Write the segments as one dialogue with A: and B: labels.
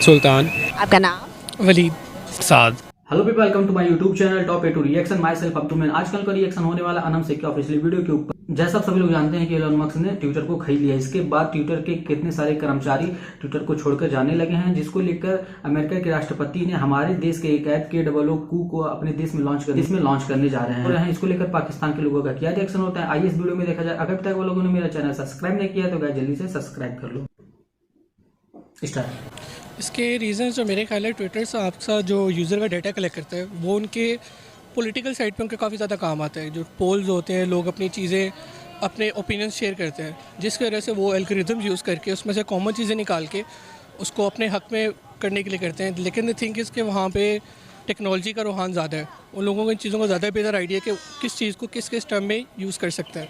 A: सुल्तान।
B: आपका नाम?
A: Walid. Saad.
C: Hello people, welcome to my YouTube channel top a to reaction. Myself Abdul Man. आजकल का reaction होने वाला अनम शेख के ऑफिशियल वीडियो के ऊपर। जैसा आप सभी लोग जानते हैं कि एलन मस्क ने ट्विटर को खरीद लिया। इसके बाद ट्विटर के कितने सारे कर्मचारी ट्विटर को छोड़कर जाने लगे हैं, जिसको लेकर अमेरिका के राष्ट्रपति ने हमारे देश के एक ऐप KOO को अपने देश में लॉन्च करने जा रहे हैं। इसको लेकर पाकिस्तान के लोगों का क्या रिएक्शन होता है, आइए इस वीडियो में देखा जाए। अगर तक वो लोगों ने मेरा चैनल सब्सक्राइब नहीं किया तो गाइस जल्दी से सब्सक्राइब कर लो। स्टार्ट।
A: इसके रीज़न जो मेरे ख्याल है, ट्विटर से आपका जो यूज़र का डाटा कलेक्ट करता है वो उनके पॉलिटिकल साइड पे उनके काफ़ी ज़्यादा काम आता है। जो पोल्स होते हैं, लोग अपनी चीज़ें, अपने ओपिनियंस शेयर करते हैं, जिसकी वजह से वो एल्गोरिथम यूज़ करके उसमें से कॉमन चीज़ें निकाल के उसको अपने हक में करने के लिए करते हैं। लेकिन द थिंग इज़ कि वहाँ पे टेक्नोलॉजी का रुझान ज़्यादा है। उन लोगों को इन चीज़ों का ज़्यादा बेहतर आइडिया कि किस चीज़ को किस किस टर्म में यूज़ कर सकते हैं।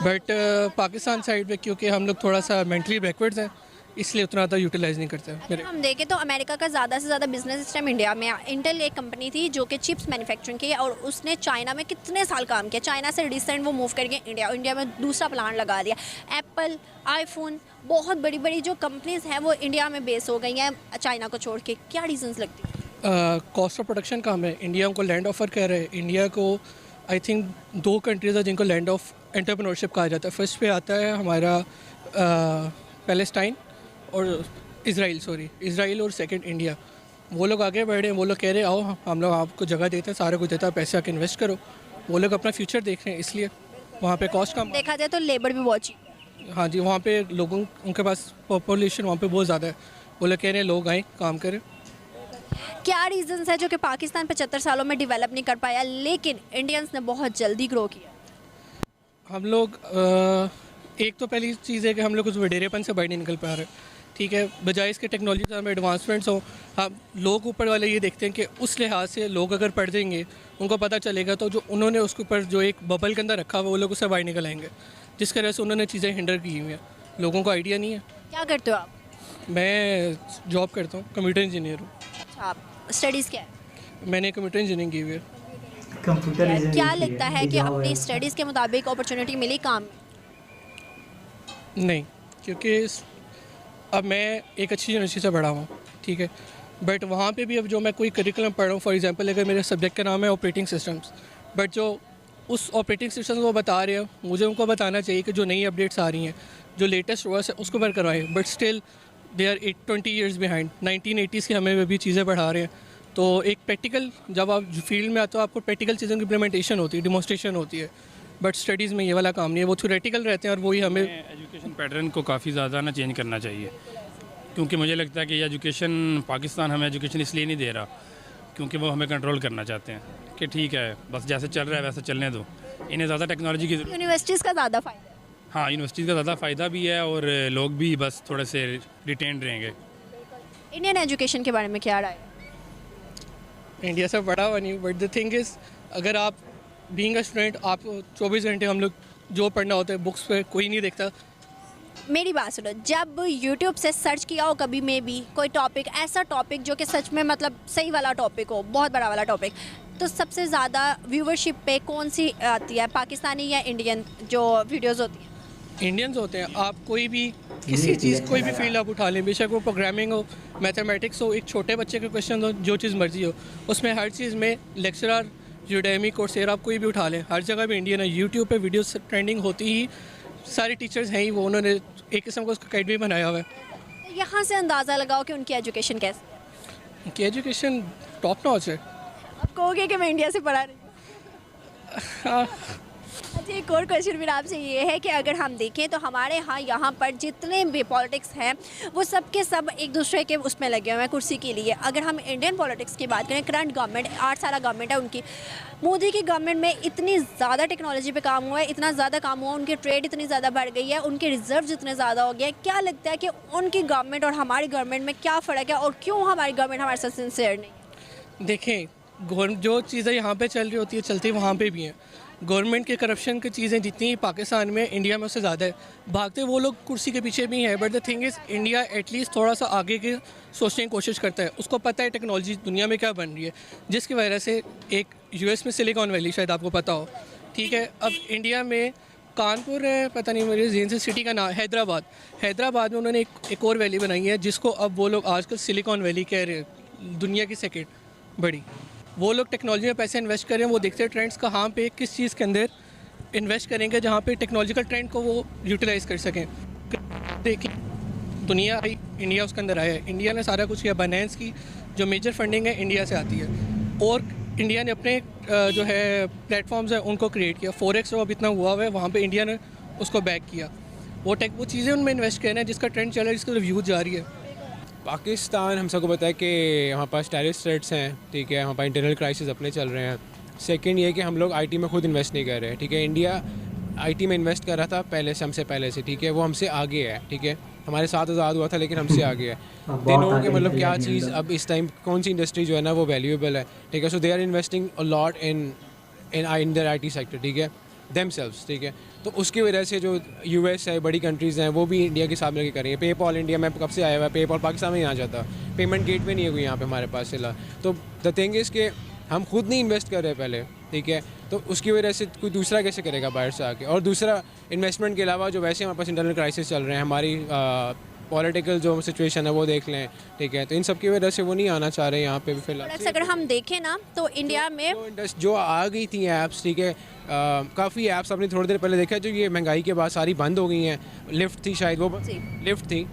A: बट पाकिस्तान साइड पे क्योंकि हम लोग थोड़ा सा मेंटली बैकवर्ड्स हैं, इसलिए उतना ज़्यादा यूटिलाइज़ नहीं करते मेरे।
B: हम देखें तो अमेरिका का ज़्यादा से ज़्यादा बिजनेस इस टाइम इंडिया में। इंटेल एक कंपनी थी जो कि चिप्स मैन्युफैक्चरिंग की, और उसने चाइना में कितने साल काम किया। चाइना से रिसेंट वो मूव करके इंडिया में दूसरा प्लांट लगा दिया। एप्पल, आईफोन, बहुत बड़ी बड़ी जो कंपनीज हैं वो इंडिया में बेस हो गई हैं चाइना को छोड़ के। क्या रीजंस लगती है?
A: कॉस्ट ऑफ प्रोडक्शन कम है। इंडिया को लैंड ऑफर कर रहे हैं। इंडिया को आई थिंक 2 कंट्रीज़ है जिनको लैंड ऑफ एंटरप्रेन्योरशिप कहा जाता है। फर्स्ट पे आता है हमारा पैलेस्टाइन और इज़राइल और सेकंड इंडिया। वो लोग आगे बढ़े हैं। वो लोग कह रहे हैं आओ हम लोग आपको जगह देते हैं, सारा कुछ देता है, पैसे आके इन्वेस्ट करो। वो लोग अपना फ्यूचर देख रहे हैं, इसलिए वहाँ पे कॉस्ट कम।
B: देखा जाए तो लेबर भी बहुत cheap।
A: हाँ जी, वहाँ पे लोगों उनके पास पॉपुलेशन वहाँ पे बहुत ज़्यादा है। वो लोग कह रहे हैं लोग आएँ काम करें।
B: क्या रीजंस है जो कि पाकिस्तान 75 सालों में डेवलप नहीं कर पाया, लेकिन इंडियंस ने बहुत जल्दी ग्रो किया?
A: हम लोग एक तो पहली चीज़ है कि हम लोग उस वडेरेपन से बाहर नहीं निकल पा रहे। ठीक है, बजाय इसके टेक्नोलॉजी से हमें एडवांसमेंट्स हो। हम लोग ऊपर वाले ये देखते हैं कि उस लिहाज से लोग अगर पढ़ देंगे, उनको पता चलेगा, तो जो उन्होंने उसके ऊपर जो एक बबल के अंदर रखा हुआ वो लोग उससे बाहर निकल आएंगे, जिस वजह से उन्होंने चीज़ें हिंडर की हुई हैं। लोगों को आइडिया नहीं है।
B: क्या करते हो आप?
A: मैं जॉब करता हूँ, कंप्यूटर इंजीनियर हूँ।
B: अच्छा, आप स्टडीज़ क्या है?
A: मैंने कंप्यूटर इंजीनियरिंग की हुई है।
C: कंप्यूटर
B: क्या लगता है कि अपनी स्टडीज़ के मुताबिक अपॉर्चुनिटी मिली काम में?
A: नहीं, क्योंकि अब मैं एक अच्छी यूनिवर्सिटी से पढ़ा हूँ, ठीक है, बट वहाँ पे भी अब जो मैं कोई करिकुलम पढ़ रहा हूँ, फॉर एग्जांपल अगर मेरे सब्जेक्ट का नाम है ऑपरेटिंग सिस्टम्स, बट जो उस ऑपरेटिंग सिस्टम्स को बता रहे हैं, मुझे उनको बताना चाहिए कि जो नई अपडेट्स आ रही हैं, जो लेटेस्ट वर्स है उसको पर करवाएं। But still they are 20 years behind. 1980s की हमें अभी चीज़ें पढ़ा रहे हैं। तो एक प्रैक्टिकल, जब आप फील्ड में आते हो आपको प्रैक्टिकल चीज़ों की इम्प्लीमेंटेशन होती है, डिमॉन्स्ट्रेशन होती है। बट स्टडीज़ में ये वाला काम नहीं है, वो थ्योरेटिकल रहते हैं और वही हमें
D: एजुकेशन पैटर्न को काफ़ी ज़्यादा ना चेंज करना चाहिए, क्योंकि मुझे लगता है कि ये एजुकेशन, पाकिस्तान हमें एजुकेशन इसलिए नहीं दे रहा क्योंकि वो हमें कंट्रोल करना चाहते हैं कि ठीक है बस जैसे चल रहा है वैसे चलने दो, इन्हें ज़्यादा टेक्नोलॉजी की ज़रूरत।
B: यूनिवर्सिटीज़ का ज़्यादा फ़ायदा है।
D: हाँ, यूनिवर्सिटीज़ का ज़्यादा फ़ायदा भी है और लोग भी बस थोड़े से रिटेन रहेंगे।
B: इंडियन एजुकेशन के बारे में क्या राय है?
A: इंडिया से पढ़ा हुआ नहीं, बट द थिंग इज़ अगर आप बीइंग अ स्टूडेंट, आप 24 घंटे हम लोग जो पढ़ना होता है बुक्स पे कोई नहीं देखता।
B: मेरी बात सुनो, जब YouTube से सर्च किया हो कभी में भी कोई टॉपिक, ऐसा टॉपिक जो कि सच में मतलब सही वाला टॉपिक हो, बहुत बड़ा वाला टॉपिक, तो सबसे ज़्यादा व्यूवरशिप पे कौन सी आती है, पाकिस्तानी या इंडियन जो वीडियोस होती हैं?
A: इंडियंस होते हैं। आप कोई भी किसी चीज़, कोई भी फील्ड आप उठा लें, बेशक वो प्रोग्रामिंग हो, मैथमेटिक्स हो, एक छोटे बच्चे के क्वेश्चन हो, जो चीज़ मर्जी हो, उसमें हर चीज़ में लेक्चरर, यूडेमी, कोर्सेरा, आप कोई भी उठा लें, हर जगह पे इंडियन है। यूट्यूब पे वीडियोस ट्रेंडिंग होती ही, सारे टीचर्स हैं ही वो, उन्होंने एक किस्म का उसका अकेडमी बनाया हुआ है।
B: तो यहाँ से अंदाज़ा लगाओ कि उनकी एजुकेशन कैसी है।
A: उनकी एजुकेशन टॉप नॉच है।
B: आप कहोगे कि मैं इंडिया से पढ़ा रही हूँ। अच्छा, एक और क्वेश्चन मेरा आपसे ये है कि अगर हम देखें तो हमारे यहाँ पर जितने भी पॉलिटिक्स हैं वो सब के सब एक दूसरे के उसमें लगे हुए हैं कुर्सी के लिए। अगर हम इंडियन पॉलिटिक्स की बात करें, करंट गवर्नमेंट 8 साल गवर्नमेंट है उनकी, मोदी की गवर्नमेंट में इतनी ज़्यादा टेक्नोलॉजी पे काम हुआ है, इतना ज़्यादा काम हुआ, उनकी ट्रेड इतनी ज़्यादा बढ़ गई है, उनके रिजर्व इतने ज़्यादा हो गए हैं। क्या लगता है कि उनकी गवर्नमेंट और हमारी गवर्नमेंट में क्या फ़र्क है, और क्यों हमारी गवर्नमेंट हमारे साथ सिंसियर नहीं है?
A: देखें, जो चीज़ें यहाँ पे चल रही होती है चलती वहाँ पे भी हैं। गवर्नमेंट के करप्शन की चीज़ें जितनी पाकिस्तान में, इंडिया में उससे ज़्यादा है। भागते वो लोग कुर्सी के पीछे भी हैं, but the thing is India at least थोड़ा सा आगे के सोचने की कोशिश करता है। उसको पता है टेक्नोलॉजी दुनिया में क्या बन रही है, जिसकी वजह से एक US में सिलिकॉन वैली शायद आपको पता हो, ठीक है। अब इंडिया में कानपुर है, पता नहीं मेरे जहन से सिटी का नाम, हैदराबाद में उन्होंने एक और वैली बनाई है जिसको अब वो लोग आजकल सिलिकॉन वैली कह रहे हैं, दुनिया की सेकंड बड़ी। वो लोग टेक्नोलॉजी में पैसे इन्वेस्ट कर रहे हैं, वो देखते हैं ट्रेंड्स कहाँ पे किस चीज़ के अंदर इन्वेस्ट करेंगे जहाँ पे टेक्नोलॉजिकल ट्रेंड को वो यूटिलाइज़ कर सकें। देखिए दुनिया आई, इंडिया उसके अंदर आया है, इंडिया ने सारा कुछ किया। बाइनेंस की जो मेजर फंडिंग है इंडिया से आती है, और इंडिया ने अपने जो है प्लेटफॉर्म्स हैं उनको क्रिएट किया। फॉरेक्स अब इतना हुआ है वहाँ पे इंडिया ने उसको बैक किया। वो चीज़ें उनमें इन्वेस्ट कर रहे हैं जिसका ट्रेंड चल रहा है, जिसका रिव्यू जा रही है।
E: पाकिस्तान हम सबको पता है कि वहाँ पास टेररिस्ट थ्रेट्स हैं, ठीक है, वहाँ पर इंटरनल क्राइसिस अपने चल रहे हैं। सेकंड ये कि हम लोग आईटी में खुद इन्वेस्ट नहीं कर रहे हैं, ठीक है। इंडिया आईटी में इन्वेस्ट कर रहा था पहले से, हमसे पहले से, ठीक है, वो हमसे आगे है, ठीक है। हमारे साथ आज़ाद हुआ था लेकिन हमसे आगे है। दिनों के मतलब क्या चीज़ अब इस टाइम कौन सी इंडस्ट्री जो है ना वो वैल्यूएबल है, ठीक है। So they are investing a lot in their IT sector, ठीक है, देमसेल्व्स, ठीक है। तो उसकी वजह से जो यूएस है, बड़ी कंट्रीज़ हैं, वो भी इंडिया के साथ मिलकर करेंगे। पेपॉल इंडिया में कब से आया हुआ है, पेपॉल पाकिस्तान में ही आ जाता, पेमेंट गेट में नहीं है कोई यहाँ पे हमारे पास सिला। तो द थिंग इज़ कि हम खुद नहीं इन्वेस्ट कर रहे पहले, ठीक है, तो उसकी वजह से कोई दूसरा कैसे करेगा बाहर से आके। और दूसरा इन्वेस्टमेंट के अलावा जो वैसे हमारे पास इंटरनल क्राइसिस चल रहे हैं, हमारी पॉलिटिकल जो सिचुएशन है वो देख लें, ठीक है, तो इन सब की वजह से वो नहीं आना चाह रहे यहाँ पे भी फिलहाल।
B: अगर हम देखें ना तो इंडिया में
E: जो आ गई थी ऐप्स, ठीक है, काफ़ी ऐप्स आपने थोड़ी देर पहले देखा जो ये महंगाई के बाद सारी बंद हो गई हैं। लिफ्ट थी शायद, वो लिफ्ट थी,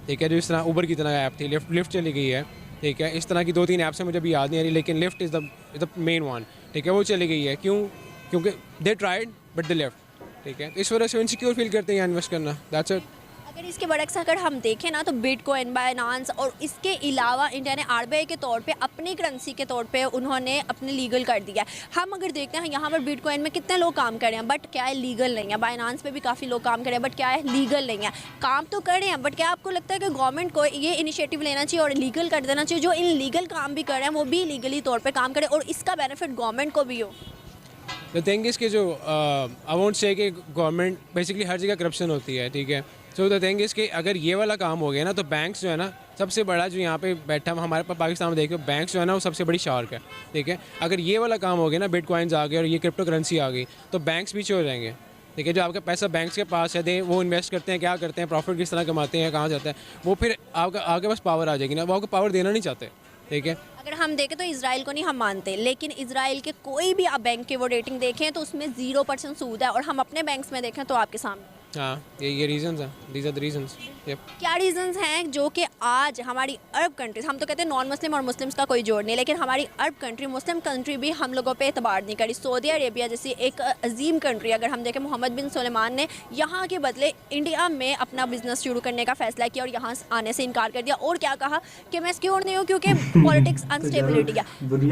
E: ठीक है, जो इस तरह ऊबर की तरह ऐप थी, लिफ्ट चली गई है, ठीक है। इस तरह की 2-3 ऐप्स हैं, मुझे अभी याद नहीं आ रही, लेकिन lift is the main one, ठीक है, वो चली गई है। क्योंकि they tried but they left, ठीक है। इस वजह से इनसिक्योर फील करते हैं इन्वेस्ट करना, दैट्स इट।
B: अगर इसके बरक्स अगर हम देखें ना तो बिटकॉइन, बाइनांस और इसके अलावा इंडिया ने आरबीआई के तौर पे अपनी करेंसी के तौर पे उन्होंने अपने लीगल कर दिया है। हम अगर देखते हैं यहाँ पर बिटकॉइन में कितने लोग काम कर रहे हैं बट क्या है लीगल नहीं है। बाइनांस पे भी काफ़ी लोग काम कर रहे हैं बट क्या है लीगल नहीं है। काम तो कर रहे हैं बट क्या आपको लगता है कि गवर्नमेंट को ये इनिशिएटिव लेना चाहिए और लीगल कर देना चाहिए, जो इन लीगल काम भी कर रहे हैं वो भी लीगली तौर पर काम करें और इसका बेनिफिट गवर्नमेंट को भी हो।
E: द थिंग इज़ कि जो आई वोंट से कि गवर्नमेंट बेसिकली हर जगह करप्शन होती है, ठीक है। सो द थिंग इज़ कि अगर ये वाला काम हो गया ना तो बैंक्स जो है ना, सबसे बड़ा जो यहाँ पे बैठा हमारे पास पाकिस्तान में देखो, बैंक्स जो है ना वो सबसे बड़ी शार्क है, ठीक है। अगर ये वाला काम हो गया ना, बिटकॉइंस आ गए और ये क्रिप्टो करेंसी आ गई तो बैंक्स पीछे हो जाएंगे, ठीक है। जो आपका पैसा बैंक्स के पास है, वो इन्वेस्ट करते हैं, क्या करते हैं, प्रॉफिट किस तरह कमाते हैं, कहाँ जाता है, वो फिर आपके पास पावर आ जाएगी ना, वो आपको पावर देना नहीं चाहते, ठीक है।
B: अगर हम देखें तो इजराइल को नहीं हम मानते, लेकिन इजराइल के कोई भी आप बैंक के वो रेटिंग देखें तो उसमें 0% सूद है, और हम अपने बैंक्स में देखें तो आपके सामने
E: हाँ ये रीजंस हैं, दीज आर द रीजंस।
B: क्या रीजंस हैं जो कि आज हमारी अरब कंट्रीज, हम तो कहते हैं नॉन मुस्लिम और मुस्लिम्स का कोई जोड़ नहीं, लेकिन हमारी अरब कंट्री, मुस्लिम कंट्री भी हम लोगों पे एतबार नहीं करी। सऊदी अरेबिया जैसी एक अजीम कंट्री, अगर हम देखें मोहम्मद बिन सुलेमान ने यहाँ के बदले इंडिया में अपना बिजनेस शुरू करने का फैसला किया और यहाँ आने से इनकार कर दिया और क्या कहा कि मैं सिक्योर नहीं हूँ क्योंकि पॉलिटिक्स अनस्टेबिलिटी है।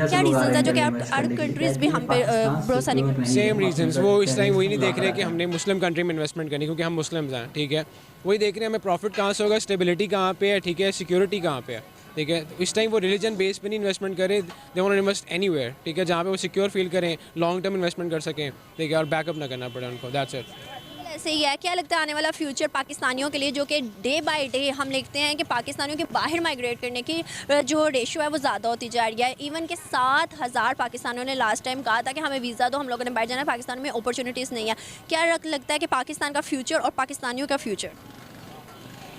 B: क्या रीजन है जो कि अरब कंट्रीज भी हम पे भरोसा नहीं करते?
E: सेम रीजंस, वो इस टाइम वही नहीं देख रहे कि हमने मुस्लिम कंट्री में इन्वेस्टमेंट करनी क्योंकि हम मुस्लिम्स हैं, ठीक है। वही देख रहे हैं हमें प्रॉफिट कहाँ से होगा, स्टेबिलिटी कहाँ पे है, ठीक है, सिक्योरिटी कहाँ पे है, ठीक है। तो इस टाइम वो रिलीजन बेस पे नहीं इन्वेस्टमेंट करें, they want to invest anywhere, ठीक है, जहाँ पे वो सिक्योर फील करें, लॉन्ग टर्म इन्वेस्टमेंट कर सकें, ठीक है, और बैकअप ना करना पड़े उनको, दैट्स इट।
B: ऐसे ही है। क्या लगता है आने वाला फ्यूचर पाकिस्तानियों के लिए, जो कि डे बाय डे हम देखते हैं कि पाकिस्तानियों के बाहर माइग्रेट करने की जो रेशियो है वो ज़्यादा होती जा रही है। इवन के 7,000 पाकिस्तानियों ने लास्ट टाइम कहा था कि हमें वीज़ा दो, हम लोगों ने बैठ जाना है, पाकिस्तान में अपॉर्चुनिटीज़ नहीं है। क्या लगता है कि पाकिस्तान का फ्यूचर और पाकिस्तानियों का फ्यूचर?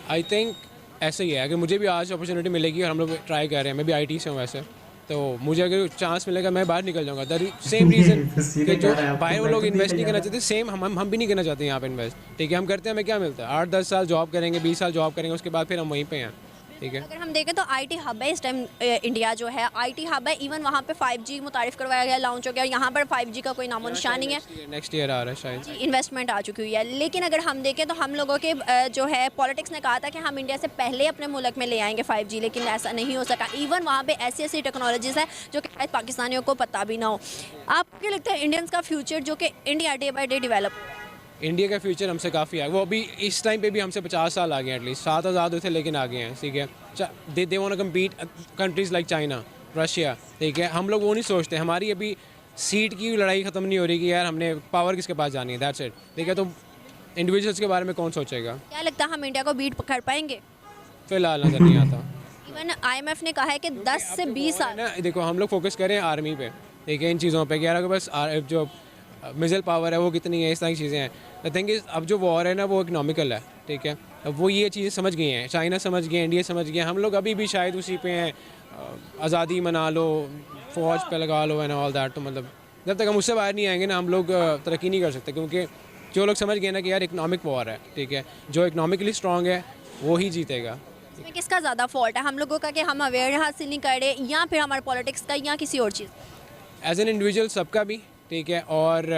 E: आई थिंक ऐसे ही है, अगर मुझे भी आज अपॉर्चुनिटी मिलेगी और हम लोग ट्राई कर रहे हैं, मैं भी IT से हूँ वैसे, तो मुझे अगर चांस मिलेगा मैं बाहर निकल जाऊँगा। सेम रीज़न कि जो बाहर वो लोग इन्वेस्ट नहीं करना चाहते, सेम हम भी नहीं करना चाहते यहाँ पे इन्वेस्ट, ठीक है। हम करते हैं, हमें क्या मिलता है, 8-10 साल जॉब करेंगे, 20 साल जॉब करेंगे, उसके बाद फिर हम वहीं पे हैं, ठीक है।
B: अगर हम देखें तो IT हब है इस टाइम, इंडिया जो है IT हब है। इवन वहाँ पे 5G मुतारिफ करवाया गया, लॉन्च हो गया, और यहाँ पर 5G का कोई नामो निशान नहीं है।
E: नेक्स्ट ईयर आ रहा है शायद,
B: इन्वेस्टमेंट आ चुकी हुई है। लेकिन अगर हम देखें तो हम लोगों के जो है पॉलिटिक्स ने कहा था कि हम इंडिया से पहले अपने मुल्क में ले आएंगे 5G, लेकिन ऐसा नहीं हो सका। इवन वहाँ पे ऐसी टेक्नोलॉजीज़ है जो कि शायद पाकिस्तानियों को पता भी ना हो। आपको क्या लगता है इंडियंस का फ्यूचर जो कि India day by day develop,
E: India का फ्यूचर हमसे काफ़ी आगे, वो अभी इस टाइम पे भी हमसे 50 साल आगे हैं, एटलीस्ट 7 आज़ाद हुए थे लेकिन आगे हैं, ठीक है। They want to compete countries like China, Russia, ठीक है। हम लोग वो नहीं सोचते, हमारी अभी सीट की लड़ाई ख़त्म नहीं हो रही कि यार हमने पावर किसके पास जानी है, दैट्स इट, ठीक है। तो इंडिविजुअल्स के बारे में कौन सोचेगा?
B: क्या लगता है हम इंडिया को बीट कर पाएंगे?
E: फिलहाल नज़र नहीं आता।
B: इवन IMF ने कहा है कि 10 से 20 साल
E: ना, देखो हम लोग फोकस करें आर्मी पे, ठीक है, इन चीज़ों पे कि यार अगर बस जो मिज़ाइल पावर है वो कितनी है, इस तरह की चीज़ें हैं। द थिंग इज़ अब जो वॉर है ना वो इकनॉमिकल है, ठीक है। अब वो ये चीज़ें समझ गए हैं, चाइना समझ गए, इंडिया समझ गए, हम लोग अभी भी शायद उसी पे हैं, आज़ादी मना लो, फ़ौज पे लगा लो एंड ऑल दैट। तो मतलब जब तक हम उससे बाहर नहीं आएंगे ना हम लोग तरक्की नहीं कर सकते, क्योंकि जो लोग समझ गए ना कि यार इकनॉमिक वॉर है, ठीक है, जो इकनॉमिकली स्ट्रॉन्ग है वो ही जीतेगा।
B: इसमें किसका ज़्यादा फॉल्ट है, हम लोगों का कि हम अवेयर हासिल नहीं कर रहे, या फिर हमारे पॉलिटिक्स का, या किसी और चीज़?
E: एज एन इंडिविजुअल सबका भी, ठीक है, और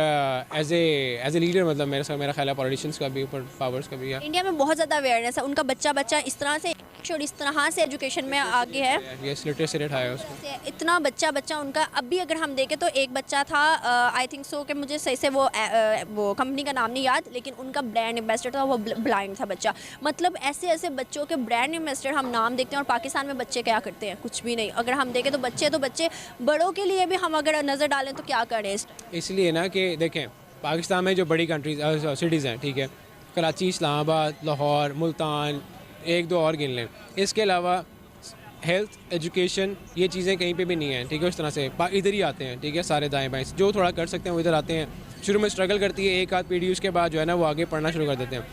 E: एज ए लीडर मतलब मेरा ख्याल है पॉलिटिशियंस का भी, ऊपर पावर्स का भी है।
B: इंडिया में बहुत ज़्यादा अवेयरनेस है, उनका बच्चा इस तरह से और इस तरह से एजुकेशन में आगे है।
E: यस, लिटरेसी रेट हाई है उसका।
B: इतना बच्चा उनका, अभी अगर हम देखें तो एक बच्चा था, आई थिंक सो कि मुझे सही से वो कंपनी का नाम नहीं याद, लेकिन उनका ब्रांड एम्बेसडर था, वो ब्लाइंड था बच्चा। मतलब ऐसे बच्चों के ब्रांड एम्बेसडर हम नाम देखते हैं, और पाकिस्तान में बच्चे क्या करते हैं, कुछ भी नहीं। अगर हम देखें तो बच्चे बड़ों के लिए भी हम अगर नज़र डालें तो क्या करें।
E: इसलिए ना कि देखें पाकिस्तान में जो बड़ी कंट्रीज सिटीज़ हैं, ठीक है, कराची, इस्लामाबाद, लाहौर, मुल्तान, एक दो और गिन लें, इसके अलावा हेल्थ, एजुकेशन, ये चीज़ें कहीं पे भी नहीं हैं, ठीक है। उस तरह से इधर ही आते हैं, ठीक है, सारे दाएं बाएं जो थोड़ा कर सकते हैं वो इधर आते हैं। शुरू में स्ट्रगल करती है एक आध पीढ़ी, उसके बाद जो है ना वो आगे पढ़ना शुरू कर देते हैं।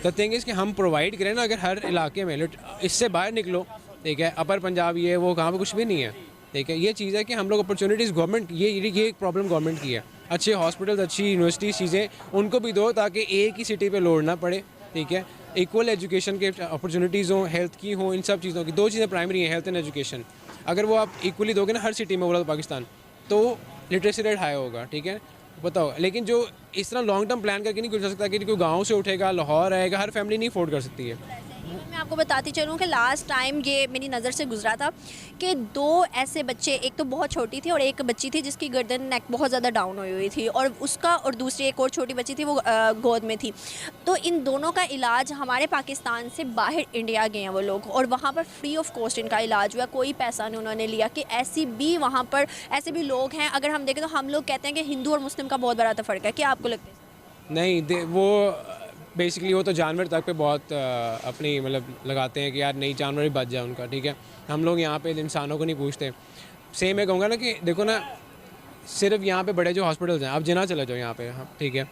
E: द थिंग इज़ कि हम प्रोवाइड करें ना, अगर हर इलाके में इससे बाहर निकलो, ठीक है, अपर पंजाब ये वो कहाँ पर कुछ भी नहीं है, ठीक है। ये चीज़ है कि हम लोग अपॉर्चुनिटीज़ गवर्नमेंट, ये एक प्रॉब्लम गवर्नमेंट की है। अच्छे हॉस्पिटल्स, अच्छी यूनिवर्सिटीज़, चीज़ें उनको भी दो ताकि एक ही सिटी पे लोड ना पड़े, ठीक है। इक्वल एजुकेशन के अपॉर्चुनिटीज़ हों, हेल्थ की हों, इन सब चीज़ों की, दो चीज़ें प्राइमरी हैं, हेल्थ एंड एजुकेशन। अगर वो आप इक्वली दोगे ना हर सिटी में ओवरऑल पाकिस्तान, तो लिटरेसी रेट हाई होगा, ठीक है, बताओ। लेकिन जो इस तरह लॉन्ग टर्म प्लान करके नहीं गुजर सकता कि कोई गाँव से उठेगा, लाहौर आएगा, हर फैमिली नहीं अफोर्ड कर सकती है।
B: मैं आपको बताती चलूँ कि लास्ट टाइम ये मेरी नज़र से गुजरा था कि दो ऐसे बच्चे, एक तो बहुत छोटी थी और एक बच्ची थी जिसकी गर्दन नेक बहुत ज़्यादा डाउन हुई थी, और उसका, और दूसरी एक और छोटी बच्ची थी वो गोद में थी। तो इन दोनों का इलाज हमारे पाकिस्तान से बाहर इंडिया गए हैं वो लोग, और वहाँ पर फ्री ऑफ कॉस्ट इनका इलाज हुआ, कोई पैसा नहीं उन्होंने लिया। कि ऐसी भी वहाँ पर ऐसे भी लोग हैं। अगर हम देखें तो हम लोग कहते हैं कि हिंदू और मुस्लिम का बहुत बड़ा फ़र्क है, क्या आपको लगता है?
E: नहीं, वो बेसिकली वो तो जानवर तक पे बहुत अपनी मतलब लगाते हैं कि यार नहीं जानवर भी बच जाए उनका, ठीक है। हम लोग यहाँ पे इंसानों को नहीं पूछते। सेम मैं कहूँगा ना कि देखो ना, सिर्फ यहाँ पे बड़े जो हॉस्पिटल्स हैं, आप जिना चले जाओ यहाँ पे, ठीक है,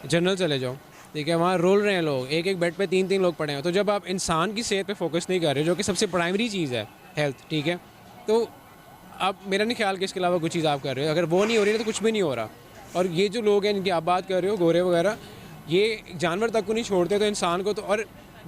E: जनरल चले जाओ, ठीक है, वहाँ रोल रहे हैं लोग, एक बेड पे 3-3 लोग पड़े हैं। तो जब आप इंसान की सेहत पे फोकस नहीं कर रहे, जो कि सबसे प्राइमरी चीज़ है हेल्थ, ठीक है, तो आप, मेरा नहीं ख्याल कि इसके अलावा कुछ चीज़ आप कर रहे हो। अगर वो नहीं हो रही है तो कुछ भी नहीं हो रहा। और ये जो लोग हैं जिनकी आप बात कर रहे हो, गोरे वगैरह, ये जानवर तक को नहीं छोड़ते तो इंसान को तो, और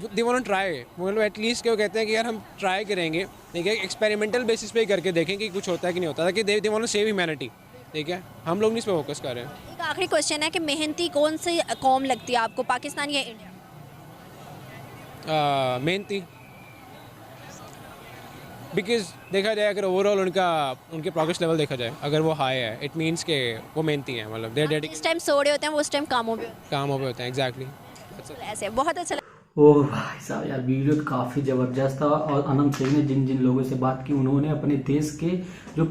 E: दे वांट टू ट्राई, मतलब एटलीस्ट क्या कहते हैं कि यार हम ट्राई करेंगे, ठीक है, एक्सपेरिमेंटल बेसिस पे करके देखें कि कुछ होता है कि नहीं होता, ताकि they want to save humanity, ठीक है। हम लोग नहीं इस पर फोकस कर रहे हैं।
B: एक आखिरी क्वेश्चन है कि मेहनती कौन सी कौम लगती है आपको, पाकिस्तान या इंडिया?
E: मेहनती, बिकॉज देखा जाए अगर ओवरऑल उनके प्रोग्रेस लेवल देखा जाए, अगर वो हाई है, इट मीन्स के वो मेहनती हैं, मतलब देर डेडिकेटेड।
B: इस टाइम सो रहे होते हैं वो उस टाइम कामों पे
E: होते हैं, एग्जैक्टली।
B: ऐसे बहुत अच्छा
C: ओह भाई साहब यार, वीडियो तो काफ़ी ज़बरदस्त था। और अनंत सिंह ने जिन जिन लोगों से बात की, उन्होंने अपने देश के जो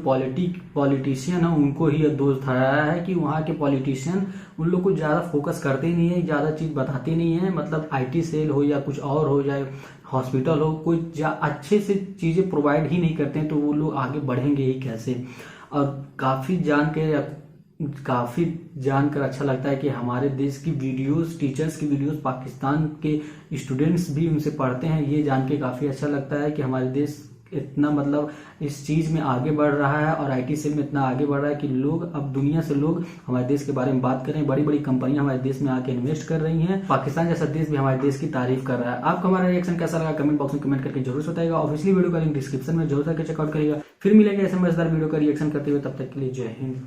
C: पॉलिटिशियन हैं उनको ही दोष ठहराया है कि वहाँ के पॉलिटिशियन उन लोग को ज़्यादा फोकस करते नहीं है, ज़्यादा चीज़ बताते नहीं है। मतलब आईटी सेल हो या कुछ और हो, जाए हॉस्पिटल हो, कोई अच्छे से चीज़ें प्रोवाइड ही नहीं करते हैं, तो वो लोग आगे बढ़ेंगे ही कैसे। और काफ़ी जानकर अच्छा लगता है कि हमारे देश की वीडियोस, टीचर्स की वीडियोस पाकिस्तान के स्टूडेंट्स भी उनसे पढ़ते हैं। ये जान के काफ़ी अच्छा लगता है कि हमारे देश इतना मतलब इस चीज़ में आगे बढ़ रहा है, और आईटी सेल में इतना आगे बढ़ रहा है कि लोग, अब दुनिया से लोग हमारे देश के बारे में बात कर रहे हैं। बड़ी बड़ी कंपनियां हमारे देश में आके इन्वेस्ट कर रही हैं। पाकिस्तान जैसा देश भी हमारे देश की तारीफ कर रहा है। आपको हमारा रिएक्शन कैसा लगा कमेंट बॉक्स में कमेंट करके जरूर बताइएगा। ऑब्वियसली वीडियो का लिंक डिस्क्रिप्शन में जरूर करके चेकआउट करिएगा। फिर मिलेंगे ऐसे मजेदार वीडियो का रिएक्शन करते हुए, तब तक के लिए जय हिंद।